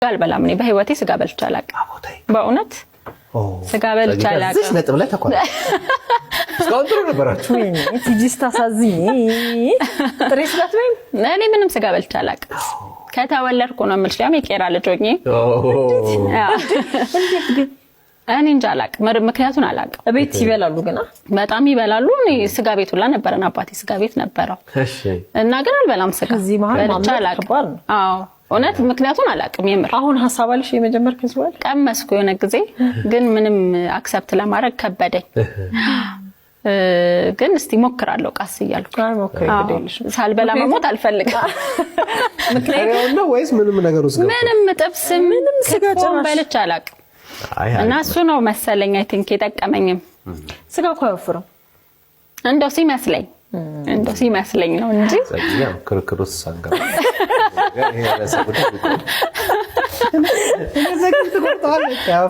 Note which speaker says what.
Speaker 1: አልበላም እኔ በህይወቴ ስጋ በልቼ አላውቅም በእውነት ስጋ በልቼ አላውቅም
Speaker 2: እዚህ ነጥብ ላይ ተቆጣ እስካሁን ጥሩ ነበራችሁ
Speaker 3: ቲጂስታ ሳዝኝ ጥሬ ስጋ ትበይ
Speaker 1: እኔ ምንም ስጋ በልቼ አላውቅም ከተወለድኩ ነው የምልሽ ያም የቄራ ልጅ ሆኜ እኔ እንጃ አላውቅም ምክንያቱን አላውቅም
Speaker 3: ቤት ይበላሉ ገና
Speaker 1: በጣም ይበላሉ እኔ ስጋ ቤት ሁላ ነበርና አባቴ ስጋ ቤት ነበረው
Speaker 2: እሺ
Speaker 1: እና ግን አልበላም ስጋ
Speaker 3: እዚህ መሃል ማምጣት
Speaker 1: አዎ እውነት ምክንያቱን አላውቅም የምር
Speaker 3: አሁን ሐሳብ አለሽ የመጀመር ከዝዋል
Speaker 1: ቀመስኩ የሆነ ጊዜ ግን ምንም አክሰፕት ለማድረግ ከበደኝ ግን እስቲ ሞክራለሁ ቃስ ይያልኩ
Speaker 3: ሞክሬልሽ
Speaker 1: ሳልበላ መሞት አልፈልግም
Speaker 2: ምክንያቱም ነው ወይስ ምንም ነገር ውስጥ
Speaker 1: ምንም ጥብስ ምንም ስጋ ጨራሽ በልቼ አላውቅም እና እሱ ነው መሰለኝ አይ ቲንክ የጠቀመኝም
Speaker 3: ስጋ እኮ አይወፍርም
Speaker 1: እንደው ሲመስለኝ ነው እንጂ
Speaker 2: ያው ክርክሩስ ሳንገባ ይሄ ለሰጉድ እኔ ዘግይቶ ቆርጣለች ያው